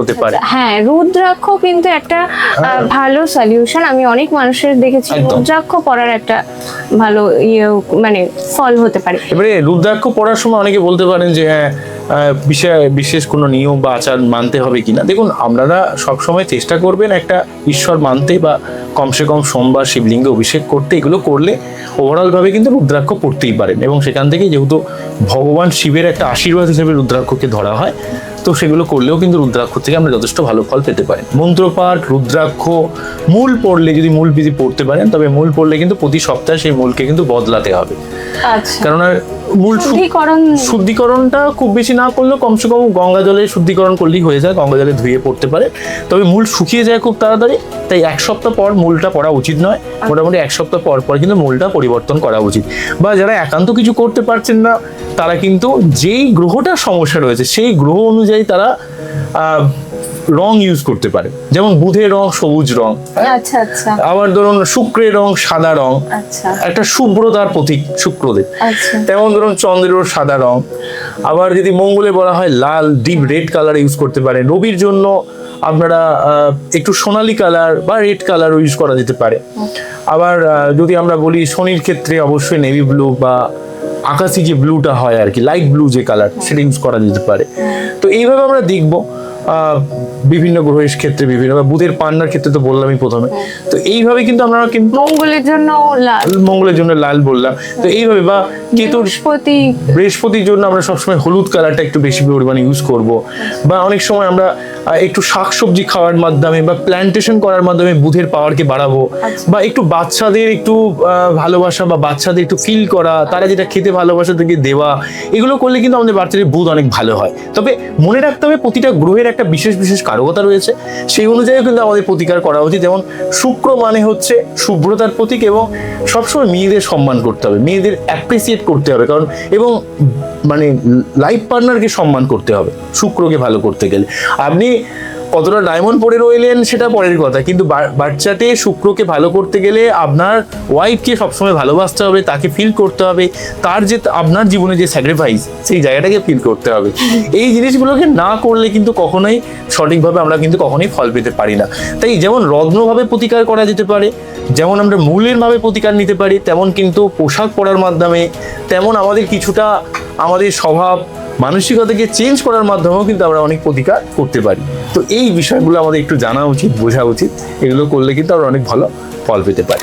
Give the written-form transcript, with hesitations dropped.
হতে পারে। হ্যাঁ, রুদ্রাক্ষ কিন্তু একটা ভালো সলিউশন। আমি অনেক মানুষের দেখেছি রুদ্রাক্ষ পরার একটা ভালো মানে ফল হতে পারে। এবারে রুদ্রাক্ষ পড়ার সময় অনেকে বলতে পারেন যে হ্যাঁ বিশেষ কোনো নিয়ম বা আচার মানতে হবে কিনা। দেখুন, আপনারা সবসময় চেষ্টা করবেন একটা ঈশ্বর মানতে বা কমসে কম সোমবার শিবলিঙ্গে অভিষেক করতে। এগুলো করলে ওভারঅলভাবে কিন্তু রুদ্রাক্ষ পড়তেই পারেন, এবং সেখান থেকে যেহেতু ভগবান শিবের একটা আশীর্বাদ হিসেবে রুদ্রাক্ষকে ধরা হয়, তো সেগুলো করলেও কিন্তু রুদ্রাক্ষ থেকে আমরা যথেষ্ট ভালো ফল পেতে পারি। মন্ত্রপাঠ, রুদ্রাক্ষ, মূল পড়লে যদি পড়তে পারেন, তবে মূল পড়লে কিন্তু প্রতি সপ্তাহে সেই মূলকে কিন্তু বদলাতে হবে। কারণ মূল শুদ্ধিকরণটা খুব বেশি না করলেও কমসে কম গঙ্গা জলে শুদ্ধিকরণ করলেই হয়ে যায়, গঙ্গা জলে ধুয়ে পড়তে পারে। তবে মূল শুকিয়ে যায় খুব তাড়াতাড়ি, তাই এক সপ্তাহ পর মূলটা পড়া উচিত নয়। মোটামুটি এক সপ্তাহ পর পর কিন্তু মূলটা পরিবর্তন করা উচিত। বা যারা একান্ত কিছু করতে পারছেন না, তারা কিন্তু যেই গ্রহটার সমস্যা রয়েছে সেই গ্রহ অনুযায়ী তারা রং ইউজ করতে পারে। যেমন বুধের রং সবুজ রং, আবার ধরুন শুক্রের রং সাদা রং, একটা শুভ্রতার প্রতীক শুক্রদেব। তেমন ধরুন চন্দ্রের সাদা রং। আবার যদি মঙ্গলে বলা হয় লাল ডিপ রেড কালার ইউজ করতে পারে। রবির জন্য আপনারা একটু সোনালী কালার বা রেড কালার ইউজ করা যেতে পারে। আবার যদি আমরা বলি শনির ক্ষেত্রে অবশ্যই নেভি ব্লু বা আকাশি যে ব্লুটা হয় আর কি, লাইট ব্লু যে কালার, সেটা ইউজ করা যেতে পারে। তো এইভাবে আমরা দেখবো বিভিন্ন গ্রহের ক্ষেত্রে বিভিন্ন, বুধের পান্নার ক্ষেত্রে তো বললামই প্রথমে। তো এইভাবে কিন্তু আমরা কিন্তু মঙ্গলের জন্য লাল বললাম। তো এইভাবে বা কেতুর বৃহস্পতির জন্য আমরা সবসময় হলুদ কালারটা একটু বেশি পরিমাণে ইউজ করব। বা অনেক সময় আমরা একটু শাকসবজি খাওয়ার মাধ্যমে বা প্ল্যান্টেশন করার মাধ্যমে বুধের পাওয়ারকে বাড়াবো। বা একটু বাচ্চাদের একটু ভালোবাসা বা বাচ্চাদের একটু ফিল করা, তারা যেটা খেতে ভালোবাসা থেকে দেওয়া, এগুলো করলে কিন্তু আমাদের বাচ্চাদের বুধ অনেক ভালো হয়। তবে মনে রাখতে হবে প্রতিটা গ্রহের একটা বিশেষ বিশেষ কারকতা রয়েছে, সেই অনুযায়ী কিন্তু আমাদের প্রতিকার করা উচিত। যেমন শুক্র মানে হচ্ছে শুভ্রতার প্রতীক, এবং সবসময় মেয়েদের সম্মান করতে হবে, মেয়েদের অ্যাপ্রিসিয়েট করতে হবে, কারণ এবং মানে লাইফ পার্টনারকে সম্মান করতে হবে শুক্রকে ভালো করতে গেলে। আপনি কতটা ডায়মন্ড পরে রইলেন সেটা পরের কথা, কিন্তু বাচ্চাতে শুক্রকে ভালো করতে গেলে আপনার ওয়াইফকে সবসময় ভালোবাসতে হবে, তাকে ফিল করতে হবে, তার যে আপনার জীবনে যে স্যাক্রিফাইস সেই জায়গাটাকে ফিল করতে হবে। এই জিনিসগুলোকে না করলে কিন্তু কখনোই সঠিকভাবে আমরা কিন্তু কখনোই ফল পেতে পারি না। তাই যেমন রত্নভাবে প্রতিকার করা যেতে পারে, যেমন আমরা মূলের ভাবে প্রতিকার নিতে পারি, তেমন কিন্তু পোশাক পরার মাধ্যমে, তেমন আমাদের কিছুটা আমাদের স্বভাব মানসিকতাকে চেঞ্জ করার মাধ্যমেও কিন্তু আমরা অনেক প্রতিকার করতে পারি। তো এই বিষয়গুলো আমাদের একটু জানা উচিত, বোঝা উচিত। এগুলো করলে কিন্তু আমরা অনেক ভালো ফল পেতে পারি।